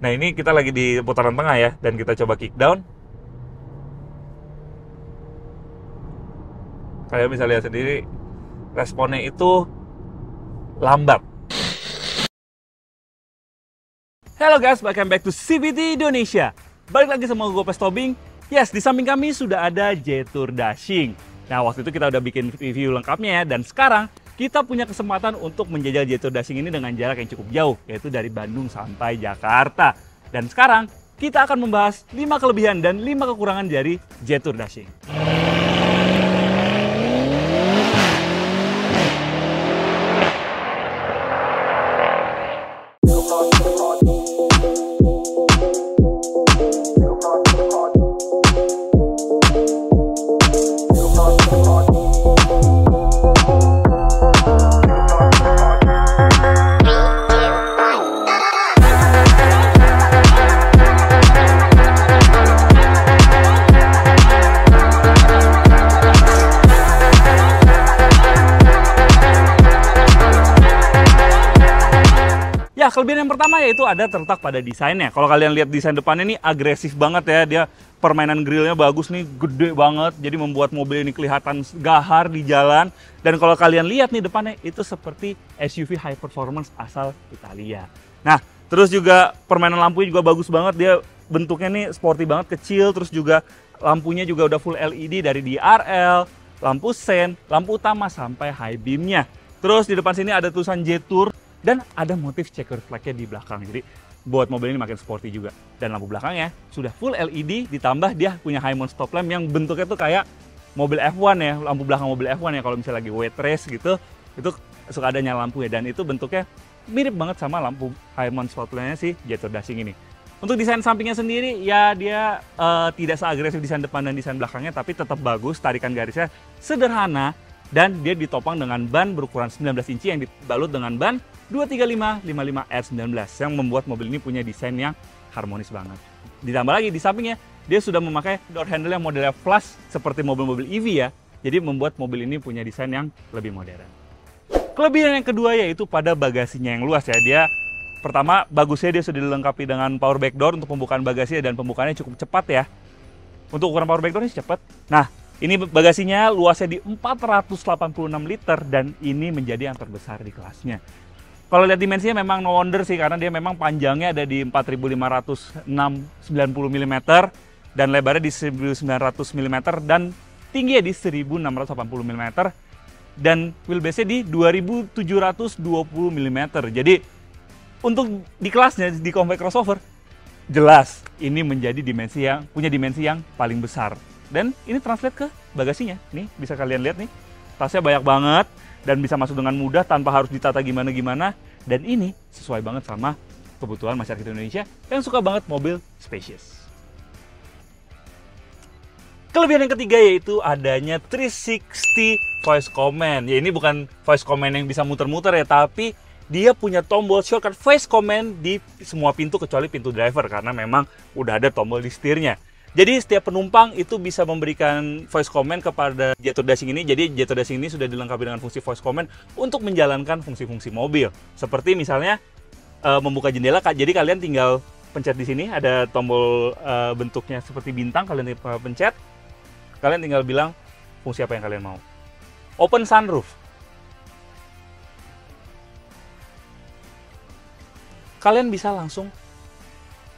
Nah, ini kita lagi di putaran tengah ya, dan kita coba kick down. Kalian bisa lihat sendiri, responnya itu lambat. Hello guys, welcome back to CVT Indonesia. Balik lagi sama gue Pestobing. Yes, di samping kami sudah ada Jetour Dashing. Nah, waktu itu kita udah bikin review lengkapnya ya, dan sekarang kita punya kesempatan untuk menjajal Jetour Dashing ini dengan jarak yang cukup jauh, yaitu dari Bandung sampai Jakarta. Dan sekarang kita akan membahas 5 kelebihan dan 5 kekurangan dari Jetour Dashing. Ya, kelebihan yang pertama yaitu ada terletak pada desainnya. Kalau kalian lihat desain depannya ini agresif banget ya. Dia permainan grillnya bagus nih, gede banget. Jadi membuat mobil ini kelihatan gahar di jalan. Dan kalau kalian lihat nih depannya itu seperti SUV high performance asal Italia. Nah, terus juga permainan lampunya juga bagus banget. Dia bentuknya nih sporty banget, kecil. Terus juga lampunya juga udah full LED dari DRL, lampu sen, lampu utama sampai high beamnya. Terus di depan sini ada tulisan Jetour. Dan ada motif checker flag-nya di belakang, jadi buat mobil ini makin sporty juga. Dan lampu belakangnya sudah full LED, ditambah dia punya high mount stop lamp yang bentuknya tuh kayak mobil F1 ya, lampu belakang mobil F1 ya. Kalau misalnya lagi wet race gitu, itu suka ada nyala lampu ya. Dan itu bentuknya mirip banget sama lampu high mount stop lamp-nya si Jetour Dashing ini. Untuk desain sampingnya sendiri, ya dia tidak seagresif desain depan dan desain belakangnya, tapi tetap bagus, tarikan garisnya sederhana. Dan dia ditopang dengan ban berukuran 19 inci yang dibalut dengan ban 235 R19 yang membuat mobil ini punya desain yang harmonis banget. Ditambah lagi di sampingnya, dia sudah memakai door handle yang modelnya flush seperti mobil-mobil EV ya. Jadi membuat mobil ini punya desain yang lebih modern. Kelebihan yang kedua yaitu pada bagasinya yang luas ya. Dia pertama, bagusnya dia sudah dilengkapi dengan power back door untuk pembukaan bagasi dan pembukaannya cukup cepat ya. Untuk ukuran power back door ini cepat. Nah, ini bagasinya luasnya di 486 liter dan ini menjadi yang terbesar di kelasnya. Kalau lihat dimensinya memang no wonder sih, karena dia memang panjangnya ada di 4590 mm dan lebarnya di 1900 mm dan tingginya di 1680 mm dan wheelbase-nya di 2720 mm. Jadi untuk di kelasnya di compact crossover jelas ini menjadi punya dimensi yang paling besar. Dan ini translate ke bagasinya. Nih, bisa kalian lihat nih. Tasnya banyak banget dan bisa masuk dengan mudah tanpa harus ditata gimana-gimana. Dan ini sesuai banget sama kebutuhan masyarakat Indonesia yang suka banget mobil spacious. Kelebihan yang ketiga yaitu adanya 360 voice command. Ya, ini bukan voice command yang bisa muter-muter ya, tapi dia punya tombol shortcut voice command di semua pintu kecuali pintu driver karena memang udah ada tombol di setirnya. Jadi setiap penumpang itu bisa memberikan voice command kepada Jetour Dashing ini. Jadi Jetour Dashing ini sudah dilengkapi dengan fungsi voice command untuk menjalankan fungsi-fungsi mobil. Seperti misalnya membuka jendela. Jadi kalian tinggal pencet di sini, ada tombol bentuknya seperti bintang. Kalian pencet, kalian tinggal bilang fungsi apa yang kalian mau. Open sunroof. Kalian bisa langsung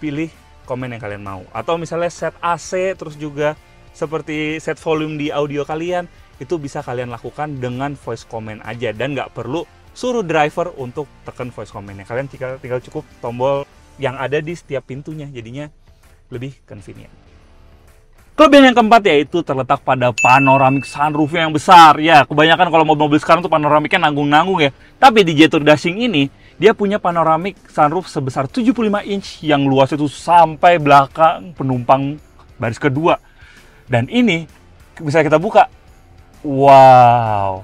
pilih komen yang kalian mau, atau misalnya set AC, terus juga seperti set volume di audio kalian, itu bisa kalian lakukan dengan voice command aja dan nggak perlu suruh driver untuk tekan voice commandnya. Kalian tinggal cukup tombol yang ada di setiap pintunya, jadinya lebih convenient. Kelebihan yang keempat yaitu terletak pada panoramic sunroof yang besar. Ya, kebanyakan kalau mobil-mobil sekarang tuh panoramiknya nanggung-nanggung ya. Tapi di Jetour Dashing ini dia punya panoramic sunroof sebesar 75 inch yang luasnya itu sampai belakang penumpang baris kedua. Dan ini bisa kita buka. Wow,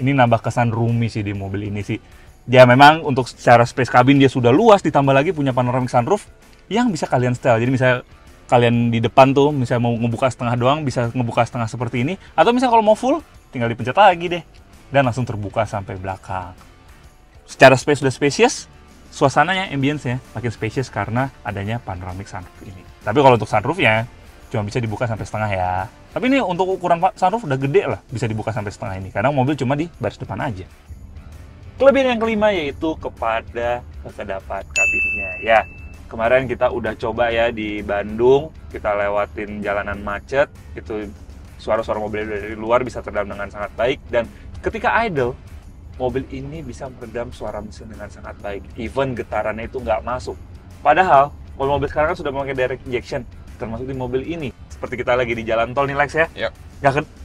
ini nambah kesan roomy sih di mobil ini sih. Dia memang untuk secara space cabin dia sudah luas, ditambah lagi punya panoramic sunroof yang bisa kalian setel. Jadi misalnya kalian di depan tuh misalnya mau ngebuka setengah doang, bisa ngebuka setengah seperti ini. Atau misalnya kalau mau full, tinggal dipencet lagi deh. Dan langsung terbuka sampai belakang. Secara space sudah spacious, suasananya, ambience-nya makin spacious karena adanya panoramic sunroof ini. Tapi kalau untuk sunroofnya cuma bisa dibuka sampai setengah ya. Tapi ini untuk ukuran sunroof udah gede lah, bisa dibuka sampai setengah ini karena mobil cuma di baris depan aja. Kelebihan yang kelima yaitu kepada kekedapan kabinnya. Ya, kemarin kita udah coba ya di Bandung, kita lewatin jalanan macet, itu suara-suara mobil dari luar bisa teredam dengan sangat baik, dan ketika idle, mobil ini bisa meredam suara mesin dengan sangat baik. Even getarannya itu nggak masuk. Padahal, mobil-mobil sekarang kan sudah memakai direct injection, termasuk di mobil ini. Seperti kita lagi di jalan tol nih Lex ya. Ya.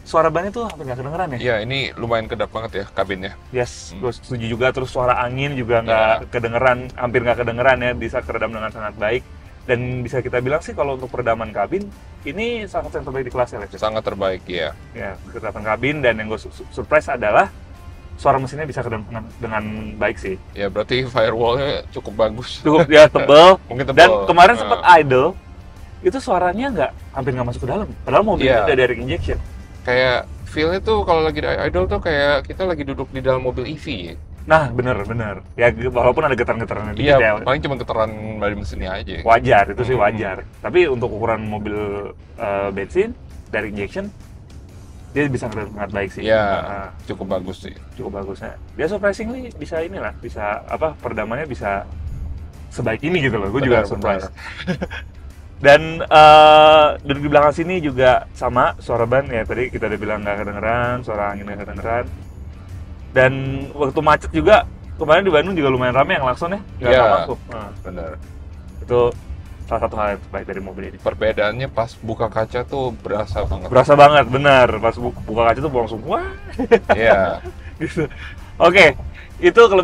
Suara bannya tuh hampir nggak kedengeran ya? Ya, ini lumayan kedap banget ya kabinnya. Yes, gue setuju juga. Terus suara angin juga nggak kedengeran, hampir nggak kedengeran ya, bisa keredam dengan sangat baik. Dan bisa kita bilang sih kalau untuk peredaman kabin, ini salah satu yang terbaik di kelasnya. Sangat terbaik ya. Ya, keredaman kabin, dan yang gue surprise adalah suara mesinnya bisa keredam dengan baik sih. Ya, berarti firewall-nya cukup bagus. Cukup ya, tebel. Mungkin tebel. Dan kemarin sempat idle, itu suaranya hampir nggak masuk ke dalam. Padahal mobilnya udah direct injection. Kayak feel-nya tuh kalau lagi di idle tuh kayak kita lagi duduk di dalam mobil EV ya. Nah, bener. Ya, walaupun ada getaran-getarannya dikit ya. Paling cuma getaran dari mesinnya aja. Wajar, itu sih wajar. Tapi untuk ukuran mobil bensin, direct injection, dia bisa sangat baik sih. Ya, cukup bagus sih. Cukup bagusnya. Dia surprisingly bisa inilah, bisa peredamannya bisa sebaik ini gitu loh. Gue juga surprise. Dan di belakang sini juga sama, suara ban ya tadi kita udah bilang nggak kedengeran, suara angin nggak kedengeran. Dan waktu macet juga, kemarin di Bandung juga lumayan ramai yang langsung ya, nggak masuk. Benar. Itu salah satu hal yang terbaik dari mobil ini. Perbedaannya pas buka kaca tuh berasa banget. Berasa banget, benar. Pas buka kaca tuh langsung, wah. Iya. Gitu. Oke. Itu 5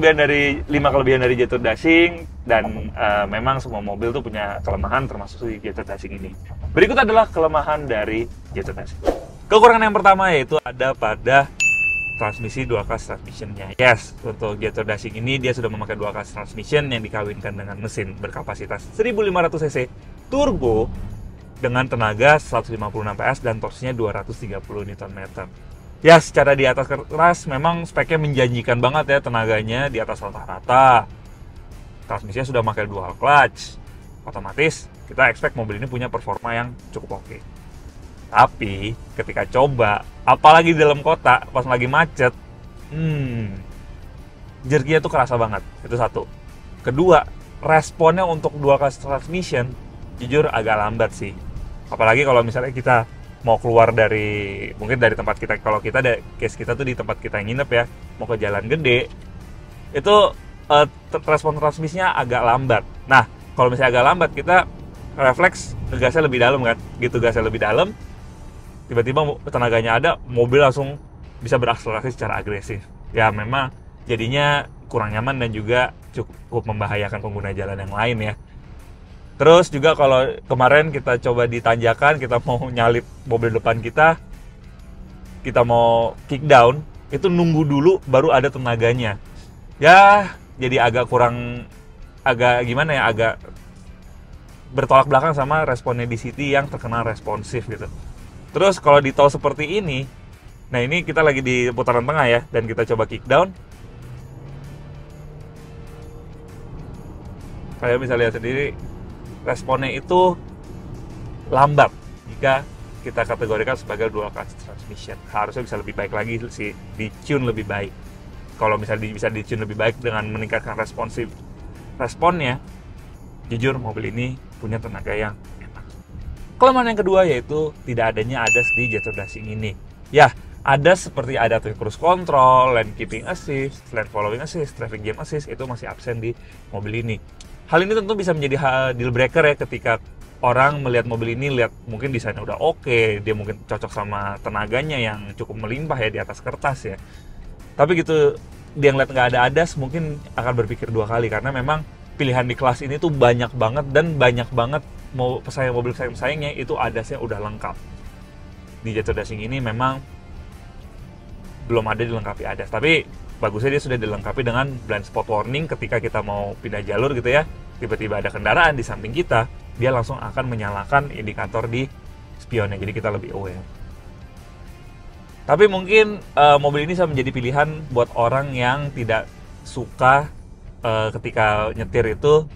kelebihan dari Jethro Dashing, dan memang semua mobil tuh punya kelemahan termasuk si Jethro Dashing ini. Berikut adalah kelemahan dari Jethro Dashing. Kekurangan yang pertama yaitu ada pada transmisi dual clutch transmission-nya. Yes, untuk Jethro Dashing ini dia sudah memakai dual clutch transmission yang dikawinkan dengan mesin berkapasitas 1500 cc turbo dengan tenaga 156 PS dan torsinya 230 Nm. Ya, secara di atas kertas memang speknya menjanjikan banget ya, tenaganya di atas rata-rata. Transmisinya sudah pakai dual clutch. Otomatis kita expect mobil ini punya performa yang cukup oke. Tapi ketika coba, apalagi di dalam kota pas lagi macet, jerkinya tuh kerasa banget. Itu satu. Kedua, responnya untuk dual clutch transmission jujur agak lambat sih. Apalagi kalau misalnya kita mau keluar mungkin dari tempat kita, kalau case kita tuh di tempat kita yang nginep ya, mau ke jalan gede, itu respon transmisinya agak lambat. Nah, kalau misalnya agak lambat, kita refleks ngegasnya lebih dalam kan, gitu, gasnya lebih dalam, tiba-tiba tenaganya ada, mobil langsung bisa berakselerasi secara agresif. Ya memang jadinya kurang nyaman dan juga cukup membahayakan pengguna jalan yang lain ya. Terus juga kalau kemarin kita coba di tanjakan, kita mau nyalip mobil depan kita mau kick down, itu nunggu dulu baru ada tenaganya. Ya, jadi agak gimana ya, agak bertolak belakang sama responnya di City yang terkenal responsif gitu. Terus kalau di tol seperti ini, nah ini kita lagi di putaran tengah ya, dan kita coba kick down. Kalian bisa lihat sendiri, responnya itu lambat jika kita kategorikan sebagai dual clutch transmission. Harusnya bisa lebih baik lagi sih, di-tune lebih baik. Kalau misalnya bisa di-tune lebih baik dengan meningkatkan responnya, jujur mobil ini punya tenaga yang enak. Kelemahan yang kedua yaitu tidak adanya ADAS di Jethro Dashing ini. Ya, ADAS seperti adaptive cruise control, lane keeping assist, lane following assist, traffic jam assist itu masih absen di mobil ini. Hal ini tentu bisa menjadi deal breaker ya ketika orang melihat mobil ini, lihat mungkin desainnya udah oke, dia mungkin cocok sama tenaganya yang cukup melimpah ya di atas kertas ya. Tapi gitu, dia ngeliat nggak ada ADAS mungkin akan berpikir dua kali, karena memang pilihan di kelas ini tuh banyak banget, dan banyak banget mobil pesaing-pesaingnya itu ADAS-nya udah lengkap. Di Jethro Dashing ini memang belum ada dilengkapi ADAS, tapi bagusnya dia sudah dilengkapi dengan blind spot warning ketika kita mau pindah jalur gitu ya. Tiba-tiba ada kendaraan di samping kita, dia langsung akan menyalakan indikator di spionnya, jadi kita lebih aware. Tapi mungkin mobil ini bisa menjadi pilihan buat orang yang tidak suka ketika nyetir itu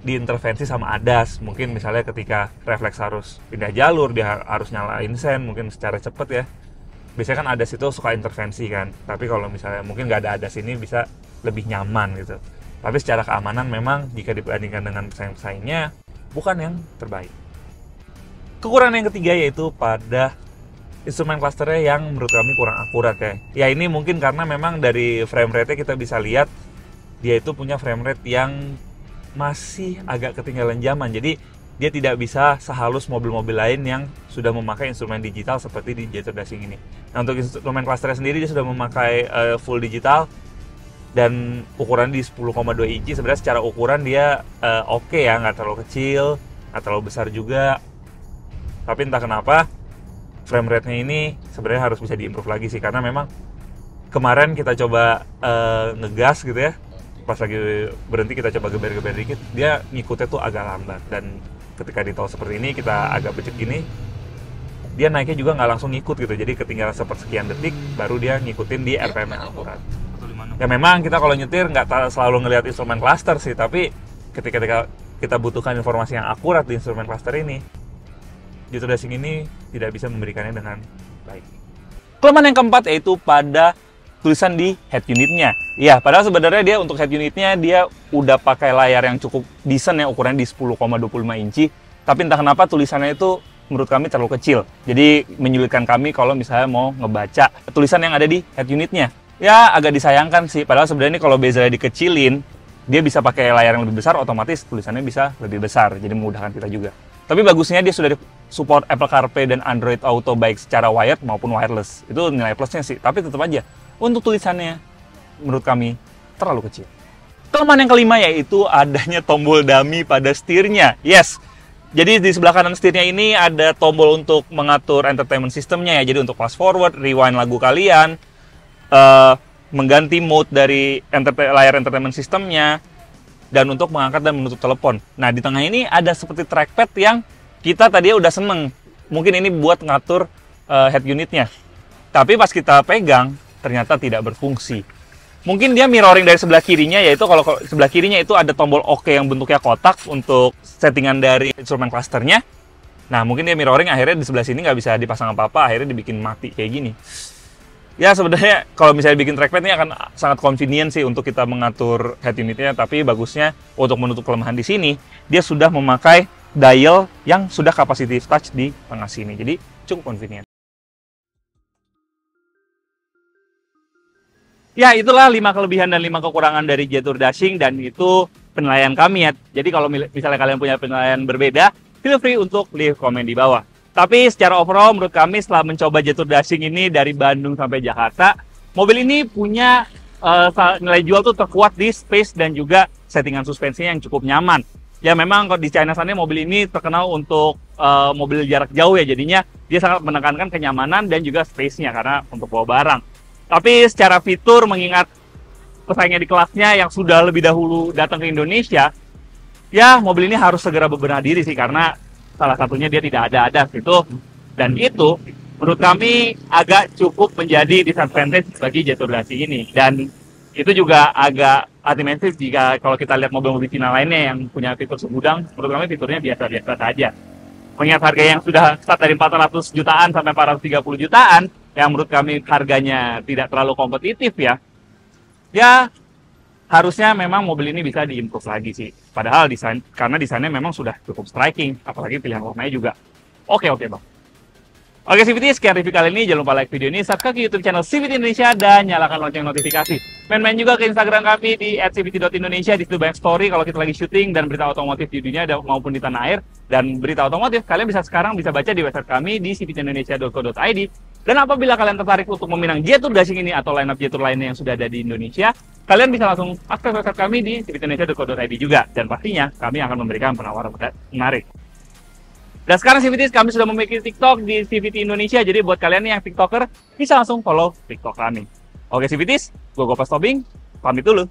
diintervensi sama ADAS. Mungkin misalnya ketika refleks harus pindah jalur, dia harus nyalain sen mungkin secara cepet ya. Biasanya kan ADAS itu suka intervensi kan. Tapi kalau misalnya mungkin nggak ada ADAS ini bisa lebih nyaman gitu. Tapi secara keamanan memang jika dibandingkan dengan pesaing-pesaingnya bukan yang terbaik. Kekurangan yang ketiga yaitu pada instrumen clusternya yang menurut kami kurang akurat ya. Ya ini mungkin karena memang dari frame rate-nya kita bisa lihat dia itu punya frame rate yang masih agak ketinggalan zaman. Jadi dia tidak bisa sehalus mobil-mobil lain yang sudah memakai instrumen digital seperti di Jetour Dashing ini. Nah untuk instrumen clusternya sendiri dia sudah memakai full digital dan ukuran di 10,2 inci. Sebenarnya secara ukuran dia oke ya, nggak terlalu kecil, nggak terlalu besar juga. Tapi entah kenapa frame rate-nya ini sebenarnya harus bisa diimprove lagi sih, karena memang kemarin kita coba ngegas gitu ya, pas lagi berhenti kita coba geber-geber dikit, dia ngikutnya tuh agak lambat, dan ketika di tol seperti ini kita agak becek gini, dia naiknya juga nggak langsung ngikut gitu, jadi ketinggalan sepersekian detik baru dia ngikutin di RPM yang akurat. Ya memang kita kalau nyetir nggak selalu ngelihat instrumen cluster sih, tapi ketika kita butuhkan informasi yang akurat di instrumen cluster ini, Jetour Dashing ini tidak bisa memberikannya dengan baik. Kelemahan yang keempat yaitu pada tulisan di head unitnya. Ya, padahal sebenarnya dia untuk head unitnya dia udah pakai layar yang cukup decent ya, ukurannya di 10,25 inci. Tapi entah kenapa tulisannya itu menurut kami terlalu kecil. Jadi menyulitkan kami kalau misalnya mau ngebaca tulisan yang ada di head unitnya. Ya, agak disayangkan sih. Padahal sebenarnya ini kalau bezelnya dikecilin, dia bisa pakai layar yang lebih besar, otomatis tulisannya bisa lebih besar. Jadi memudahkan kita juga. Tapi bagusnya dia sudah support Apple CarPlay dan Android Auto baik secara wired maupun wireless. Itu nilai plusnya sih. Tapi tetap aja, untuk tulisannya menurut kami terlalu kecil. Kelemahan yang kelima yaitu adanya tombol dummy pada setirnya. Yes, jadi di sebelah kanan setirnya ini ada tombol untuk mengatur entertainment systemnya ya. Jadi untuk fast forward, rewind lagu kalian, mengganti mode dari layar entertainment systemnya, dan untuk mengangkat dan menutup telepon. Nah, di tengah ini ada seperti trackpad yang kita tadi udah seneng. Mungkin ini buat ngatur head unitnya. Tapi pas kita pegang, ternyata tidak berfungsi. Mungkin dia mirroring dari sebelah kirinya, yaitu kalau sebelah kirinya itu ada tombol OK yang bentuknya kotak untuk settingan dari instrumen clusternya. Nah, mungkin dia mirroring, akhirnya di sebelah sini nggak bisa dipasang apa-apa, akhirnya dibikin mati kayak gini. Ya sebenarnya kalau misalnya bikin trackpad ini akan sangat convenient sih untuk kita mengatur head unitnya, tapi bagusnya untuk menutup kelemahan di sini, dia sudah memakai dial yang sudah capacitive touch di tengah sini, jadi cukup convenient. Ya itulah 5 kelebihan dan 5 kekurangan dari Jetour Dashing, dan itu penilaian kami ya. Jadi kalau misalnya kalian punya penilaian berbeda, feel free untuk leave komen di bawah. Tapi secara overall menurut kami setelah mencoba Jetour Dashing ini dari Bandung sampai Jakarta, mobil ini punya nilai jual tuh terkuat di space dan juga settingan suspensinya yang cukup nyaman. Ya memang kalau di China sana mobil ini terkenal untuk mobil jarak jauh ya, jadinya dia sangat menekankan kenyamanan dan juga space-nya karena untuk bawa barang. Tapi secara fitur, mengingat pesaingnya di kelasnya yang sudah lebih dahulu datang ke Indonesia, ya mobil ini harus segera berbenah diri sih, karena salah satunya dia tidak ada ADAS itu, dan itu menurut kami agak cukup menjadi disadvantage bagi Jetour Dashing ini. Dan itu juga agak anti-mainstream jika kalau kita lihat mobil-mobil Cina lainnya yang punya fitur segudang, menurut kami fiturnya biasa-biasa saja. Mengingat harga yang sudah start dari 400 jutaan sampai 430 jutaan, yang menurut kami harganya tidak terlalu kompetitif ya, ya harusnya memang mobil ini bisa diimprove lagi sih. Padahal karena desainnya memang sudah cukup striking, apalagi pilihan warnanya juga oke bang. Oke CVT, sekian review kali ini. Jangan lupa like video ini, subscribe ke YouTube channel CVT Indonesia, dan nyalakan lonceng notifikasi. Main-main juga ke Instagram kami di @cvt.indonesia. Di situ banyak story kalau kita lagi syuting dan berita otomotif di dunia maupun di tanah air. Dan berita otomotif kalian sekarang bisa baca di website kami di cvtindonesia.co.id. Dan apabila kalian tertarik untuk meminang Jetour Dashing ini atau lineup Jetour lainnya yang sudah ada di Indonesia, kalian bisa langsung akses website kami di cvtindonesia.co.id juga. Dan pastinya kami akan memberikan penawaran menarik. Dan sekarang CVT kami sudah memiliki TikTok di CVT Indonesia, jadi buat kalian yang TikToker bisa langsung follow TikTok kami. Oke CVT, gue Gopas Tobing, pamit dulu.